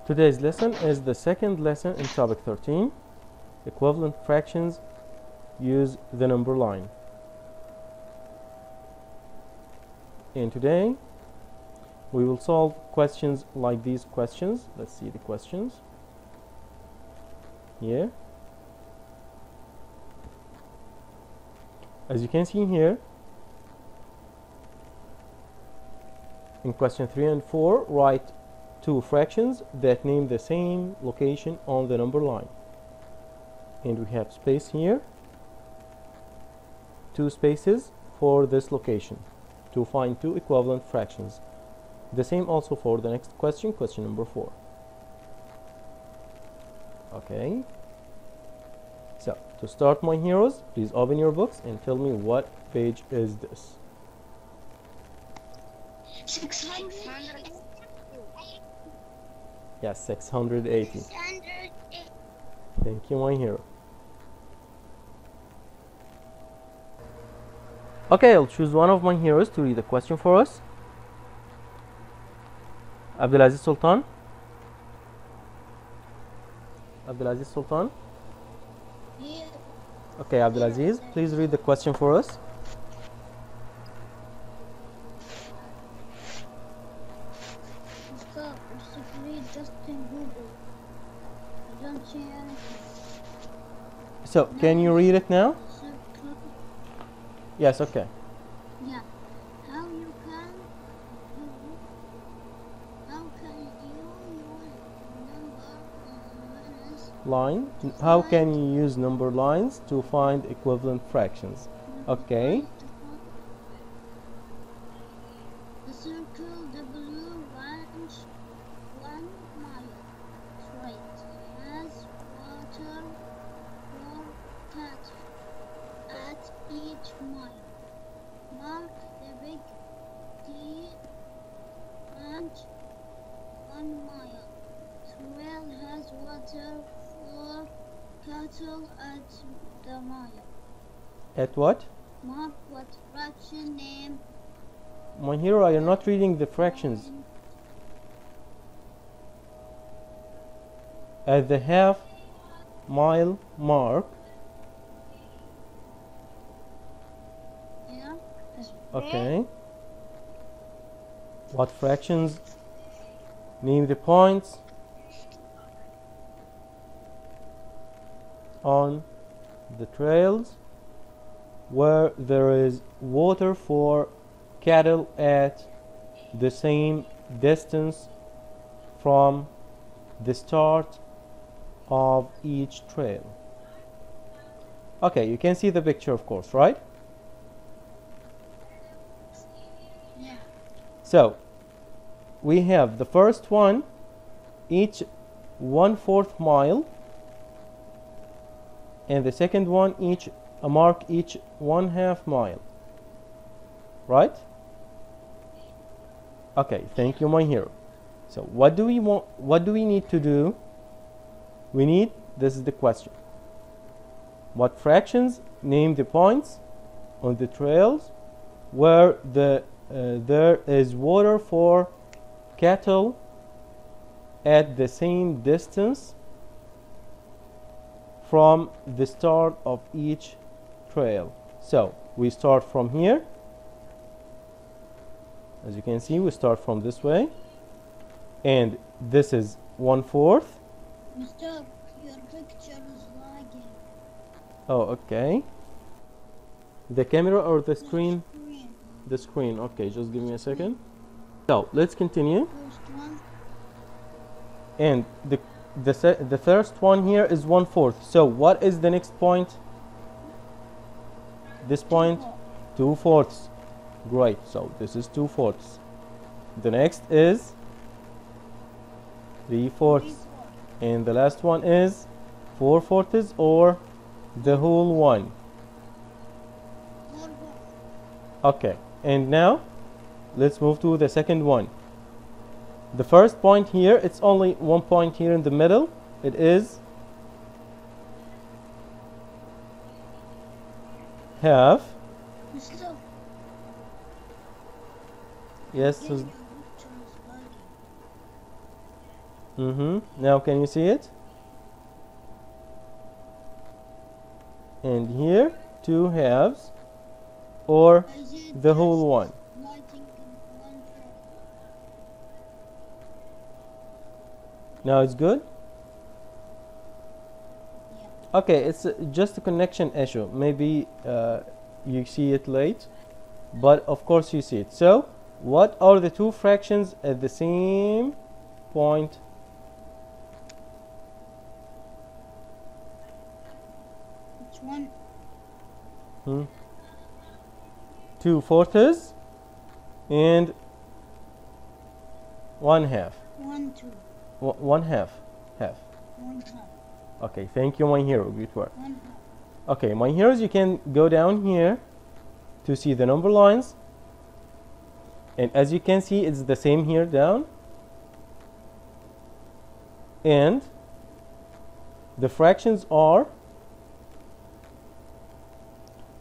Today's lesson is the second lesson in topic 13. Equivalent fractions use the number line. And today we will solve questions like these questions. Let's see the questions here. As you can see here, in question 3 and 4, write two fractions that name the same location on the number line. And we have space here, two spaces for this location to find two equivalent fractions. The same also for the next question, question number 4. Okay. So, to start, my heroes, please open your books and tell me what page is this. 600. Yes, 680. Thank you, my hero. Okay, I'll choose one of my heroes to read the question for us. Abdulaziz Sultan. Abdulaziz Sultan. Yeah. Okay, Abdulaziz, please read the question for us. Stop. Read just in Google. I don't see anything. So, can you read it now? Circle. Yes, okay. Yeah. How you can you use number lines? Line. How can you use number lines to find equivalent fractions? Okay. The circle W runs 1 mile straight, has water for cattle at each mile. Mark the big T and 1 mile. Trail has water for cattle at the mile. At what? Mark what fraction name My hero, you're not reading the fractions. At the half mile mark. Yeah. Okay. What fractions? Name the points on the trails where there is water for cattle at the same distance from the start of each trail. Okay, you can see the picture, of course, right? Yeah. So, we have the first one, each 1/4 mile, and the second one, mark each 1/2 mile. Right? Okay, thank you, my hero. So, what do we want? What do we need to do? We need, this is the question. What fractions name the points on the trails where there is water for cattle at the same distance from the start of each trail? So, we start from here. As you can see, we start from this way, and this is 1/4. Mr. Your picture is lagging. Oh, okay. The camera or the screen? Screen. The screen. Okay, just give me a second. So, let's continue. First one. And the first one here is 1/4. So, what is the next point? This point, 2/4. Great. So, this is 2/4. The next is 3/4. And the last one is 4/4 or the whole one. Okay, and now let's move to the second one. The first point here, it's only one point here in the middle. It is half. Mr. Yes. Your picture is lagging. Now can you see it? And here 2 halves or I said the whole one. writing in one track. Now it's good? Yeah. Okay, it's just a connection issue. Maybe you see it late, but of course you see it. So what are the two fractions at the same point? Which one? 2/4 and 1/2. 1, 2. 1/2. Half. 1 half. Okay, thank you, my hero. Good work. 1 half. Okay, my heroes, you can go down here to see the number lines. And as you can see, it's the same here down. And the fractions are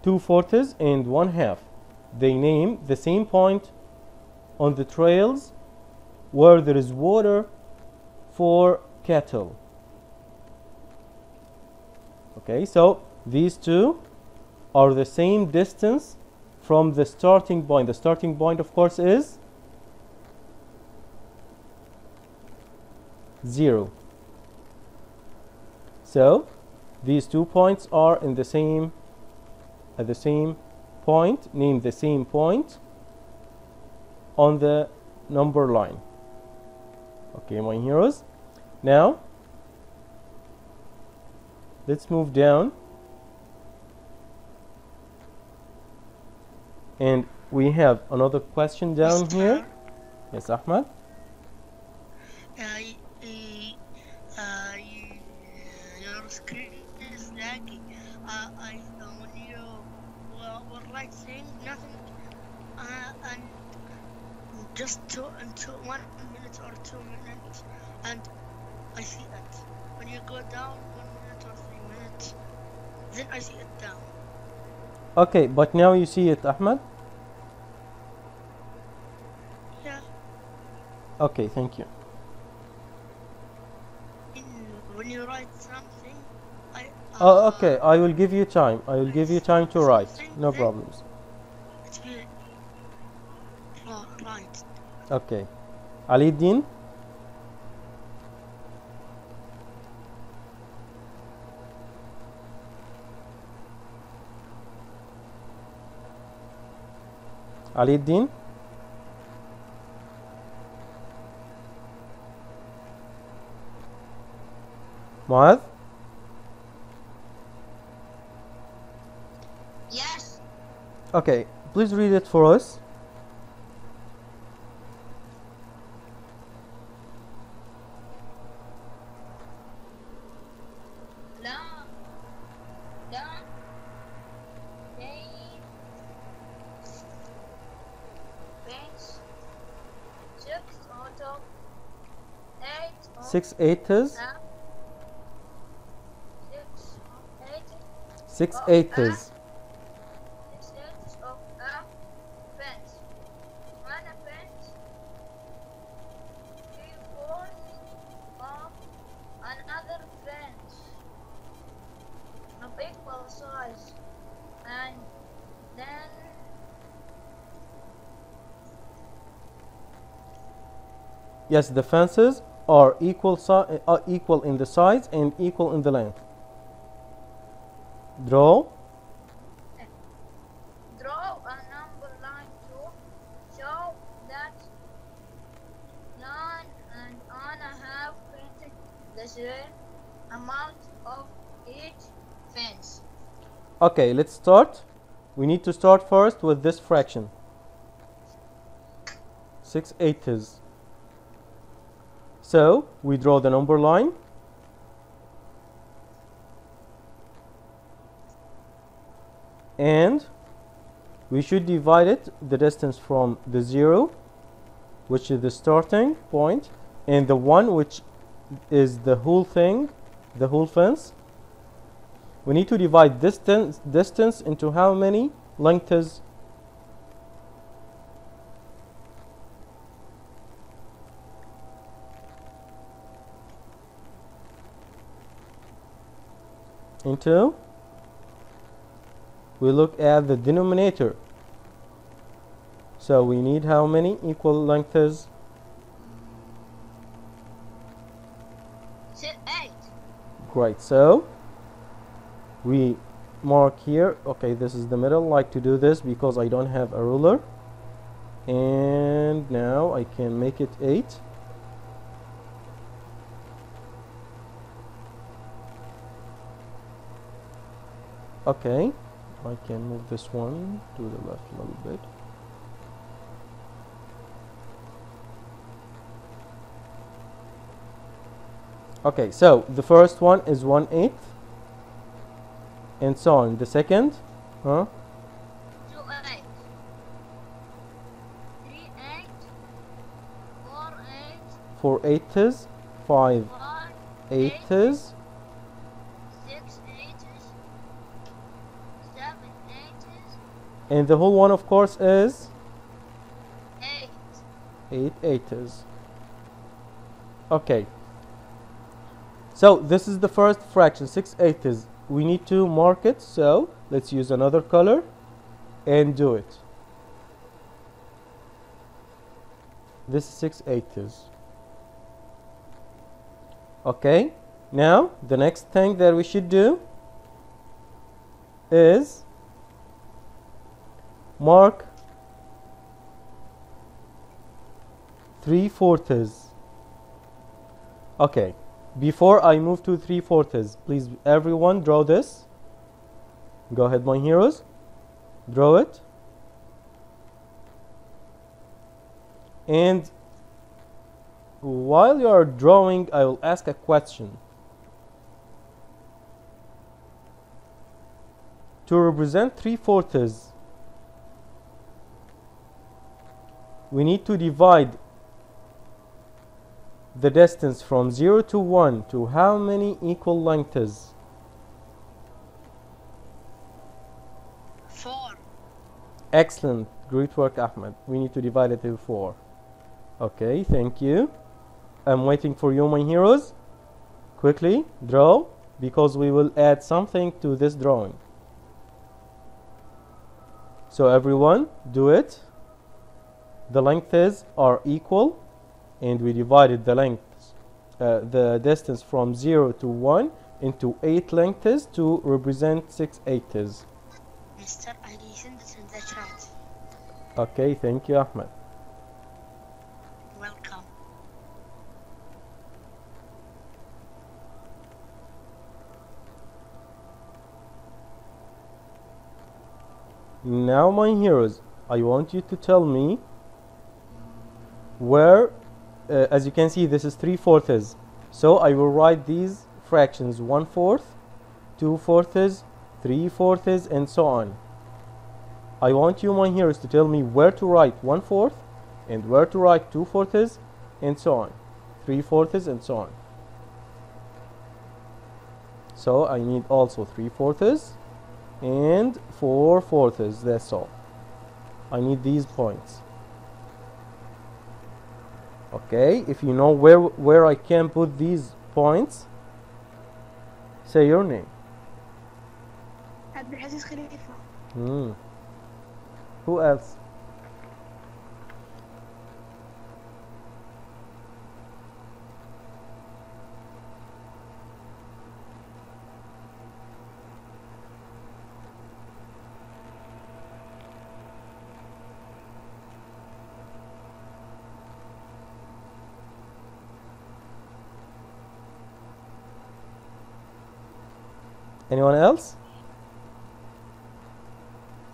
2/4 and 1/2. They name the same point on the trails where there is water for cattle. Okay, so these two are the same distance from the starting point. The starting point, of course, is 0. So these 2 points are in the same at the same point, name the same point on the number line. Okay, my heroes. Now let's move down, and we have another question down here. Yes, Ahmed. Your screen is laggy. When you were writing nothing, and just 1 minute or 2 minutes, and I see it. When you go down 1 minute or 3 minutes, then I see it down. Okay, but now you see it, Ahmed. Yeah. Okay, thank you. When you write something, Oh, okay. I will give you time. I will give you time to write. No problems. It's good. Right. Okay. Ali Din. Ali Din. Muad. Yes. Okay, please read it for us. Six eighths. 6 eighths. of a fence. On a fence, 3/4 of another fence of equal size, and then Yes, the fences are equal in the size and equal in the length. Draw draw a number line to show that Nan and Anna have painted the same amount of each fence. Okay, let's start. We need to start first with this fraction. 6 eighths. So we draw the number line. And we should divide it, the distance from the 0, which is the starting point, and the 1, which is the whole thing, the whole fence. We need to divide this distance into how many lengths? into, we look at the denominator. So we need how many equal lengths? 8. Great. So we mark here. Okay, this is the middle. Like to do this because I don't have a ruler. And now I can make it 8. Okay, I can move this one to the left a little bit. Okay, so the first one is 1/8, and so on. The second, 2 8. 3 8. 4 8. 4 eighths, 5 5 eighths, 6 8. 7 8. and the whole one, of course, is 8. 8 eighths. Okay. So this is the first fraction, 6 eighths. We need to mark it, so let's use another color and do it. This is 6 eighths. Okay, now the next thing that we should do is mark 3/4. Okay, before I move to 3/4, please everyone draw this. Go ahead, my heroes, draw it. And while you are drawing, I will ask a question. To represent 3/4, we need to divide the distance from 0 to 1 to how many equal lengths? 4. Excellent, great work, Ahmed. We need to divide it into 4. Okay, thank you. I'm waiting for you, my heroes. Quickly draw, because we will add something to this drawing. So everyone, do it. The lengths are equal, and we divided the lengths, the distance from 0 to 1 into 8 lengths to represent 6 eighths. Mister, I listened in the chat. Okay, thank you, Ahmed. Welcome. Now, my heroes, I want you to tell me where, as you can see, this is 3/4. So I will write these fractions 1/4, 2/4, 3/4, and so on. I want you, my heroes, to tell me where to write 1/4 and where to write 2/4, and so on, 3/4, and so on. So I need also 3/4 and 4/4. That's all. I need these points. Okay, if you know where I can put these points, say your name. Abdulaziz Khalifa. Who else? Anyone else?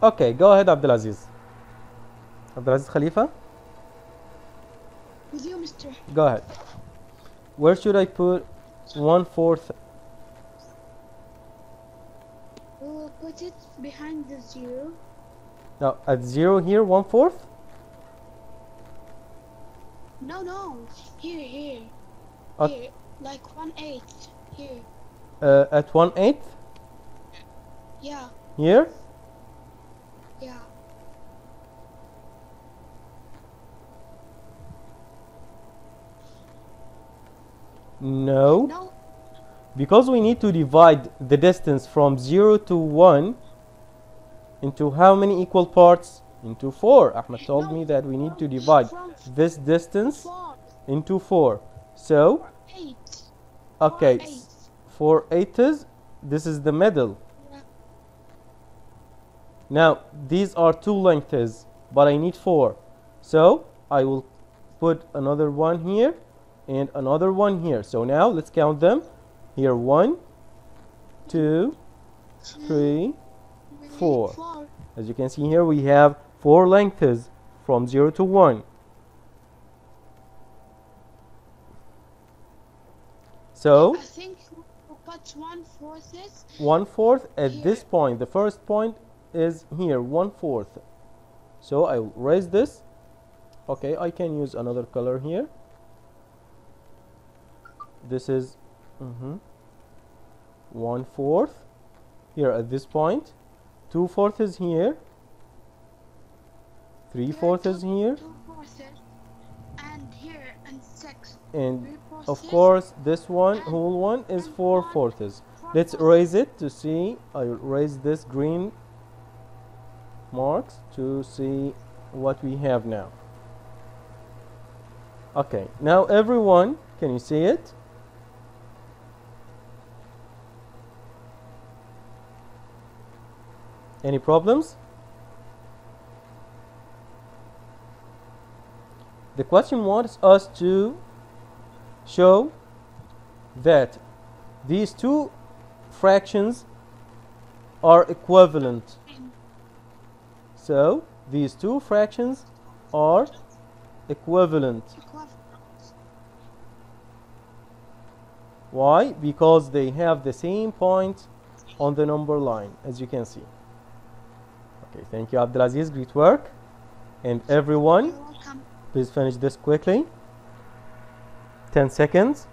Okay, go ahead, Abdulaziz. Abdulaziz Khalifa? With you, mister. Go ahead. Where should I put 1/4? We will put it behind the 0. Now, at 0 here, 1/4? No, no. Here, here. At, Here. Like 1/8. Here. at 1/8? Yeah. Here? Yeah. No. No. because we need to divide the distance from 0 to 1 into how many equal parts? Into 4. Ahmed told me that we need to divide this distance 4, into 4. So, 8. okay, 8. 4 eighths, this is the middle. Now, these are 2 lengths, but I need 4. So, I will put another one here and another one here. So now, let's count them. Here, 1, 2, 3, 4. As you can see here, we have 4 lengths from 0 to 1. So, I think we put 1/4. 1/4 at Here. this point. The first point is here, 1/4. So I will erase this. Okay, I can use another color here. This is 1/4 here at this point. 2/4 is here. 3/4 is here. 2/4. And here and 6. And 3/4. of course, this one, whole one, is 4/4. Let's erase it to see. I will erase this green marks to see what we have now. Okay, now everyone, can you see it? Any problems? The question wants us to show that these two fractions are equivalent. So, these two fractions are equivalent. Why? Because they have the same point on the number line, as you can see. Okay, thank you, Abdulaziz. Great work. And everyone, You're welcome. please finish this quickly. 10 seconds.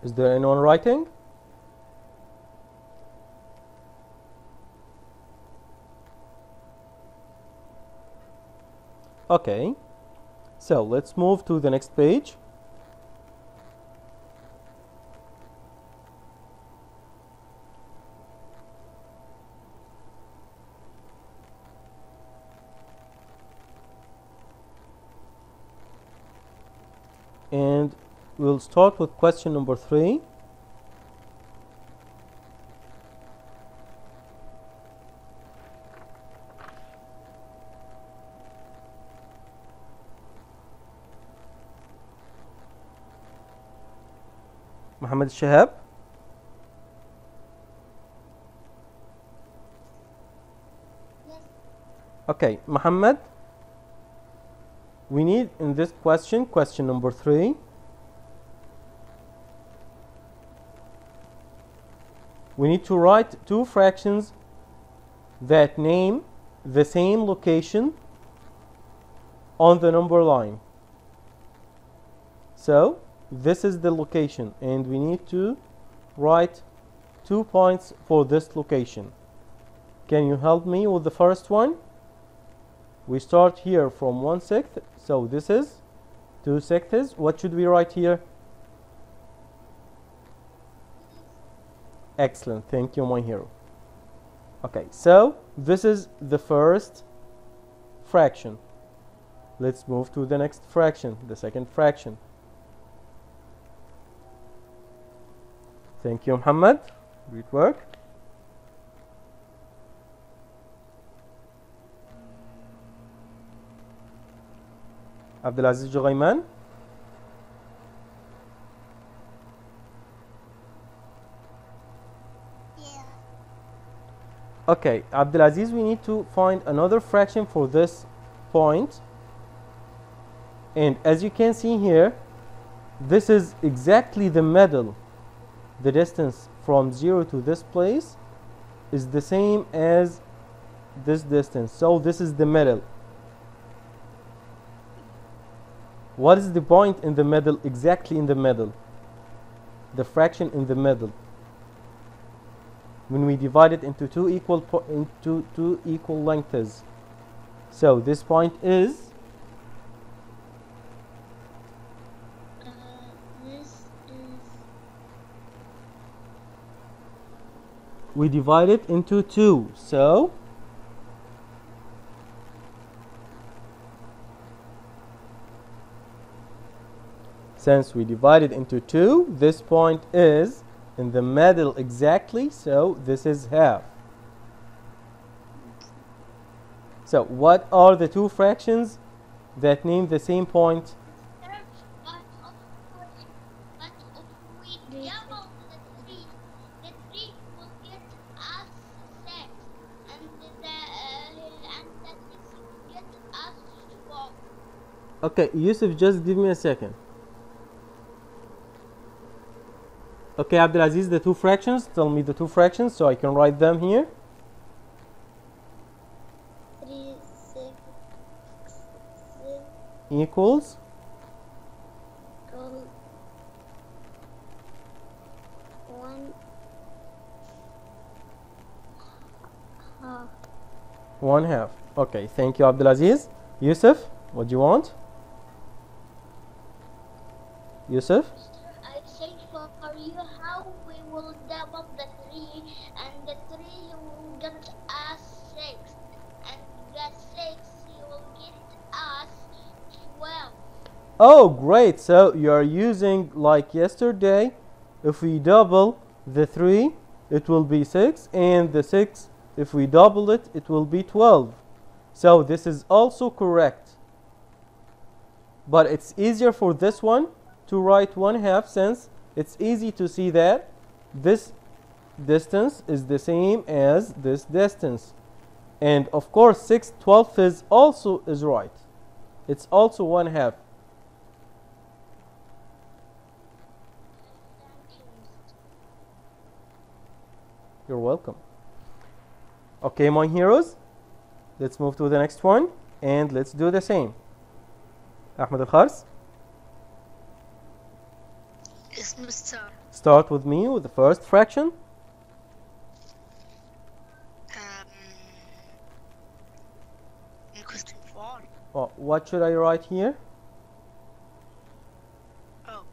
Is there anyone writing? Okay, so let's move to the next page. And we'll start with question number 3. Muhammad Shahab. Okay, Muhammad, we need in this question, question number 3, we need to write two fractions that name the same location on the number line. So, this is the location, and we need to write 2 points for this location. Can you help me with the first one? We start here from 1/6, so this is 2/6. What should we write here? Excellent, thank you, my hero. Okay, so this is the first fraction. Let's move to the next fraction, the second fraction. Thank you, Muhammad. Great work. Abdulaziz Joghayman. Yeah. Okay, Abdulaziz, we need to find another fraction for this point. And as you can see here, this is exactly the middle. The distance from 0 to this place is the same as this distance. So this is the middle. What is the point in the middle? Exactly in the middle. The fraction in the middle. when we divide it into two equal lengths. So this point is This is we divide it into 2. So since we divide it into 2, this point is in the middle exactly, so this is half. So what are the two fractions that name the same point? But if we double the 3 will get us 6, and the 6 will get us 12. Okay, Yusuf, just give me a second. Okay, Abdulaziz, the two fractions, tell me the two fractions so I can write them here. 3, 6, 6, Equals equal 1 half. 1/2. Okay, thank you, Abdulaziz. Yusuf, what do you want? Yusuf? I say for you how we will double the 3, and the 3 will get us 6, and the 6 will get us 12. Oh, great. So you are using like yesterday. If we double the 3, it will be 6, and the 6, if we double it, it will be 12. So this is also correct. But it's easier for this one to write 1/2, since it's easy to see that this distance is the same as this distance. And of course 6/12 is also right. It's also 1/2. You're welcome. Okay, my heroes, let's move to the next one and let's do the same. Ahmed Al-Khars, Yes, Mr. start with me with the first fraction. In question 4. What should I write here? Oh,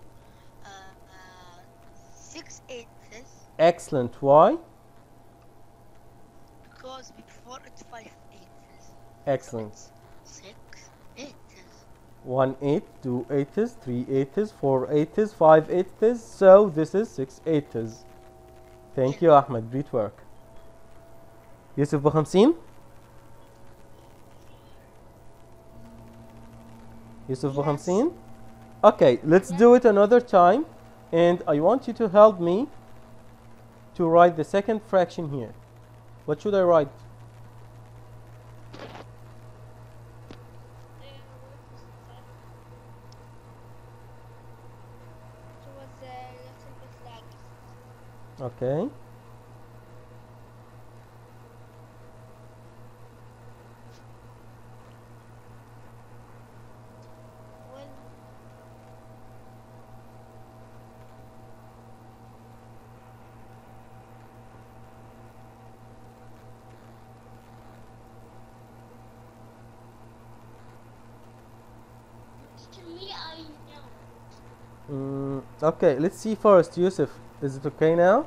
6/8 Excellent. Why? because before it's 5/8. Excellent. 6/8. 1/8, 2/8, 3/8, 4/8, 5/8. So this is 6/8. Thank you, Ahmed. Great work. Yusuf ب50. Yusuf ب50. Okay, let's do it another time, and I want you to help me to write the second fraction here. What should I write? Okay. Actually, I know. Okay, let's see first, Yusuf. Is it okay now?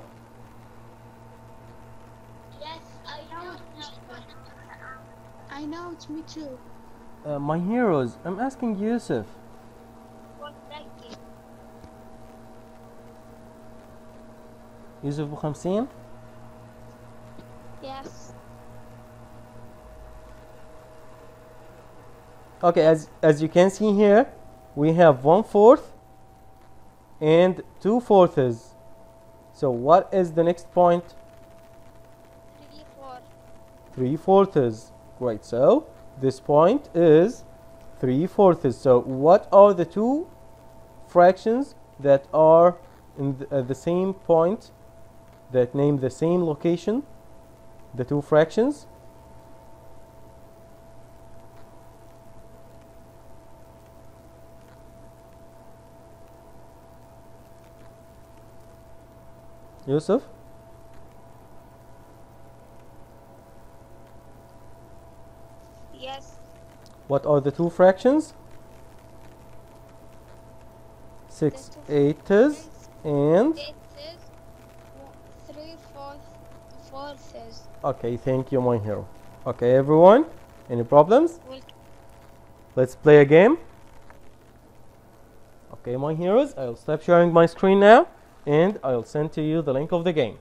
Yes, I know. I know, it's me too. My heroes, I'm asking Yusuf. Yusuf ب50. Yes. Okay, as you can see here, we have 1/4 and 2/4. So what is the next point? 3/4. Great. So this point is 3/4. So what are the two fractions that are in the same point, that name the same location? The two fractions. Yusuf? What are the two fractions? 6 eighths and It is 3/4. okay, thank you, my hero. Okay, everyone, any problems? Well, Let's play a game. Okay, my heroes, I'll stop sharing my screen now and I'll send to you the link of the game.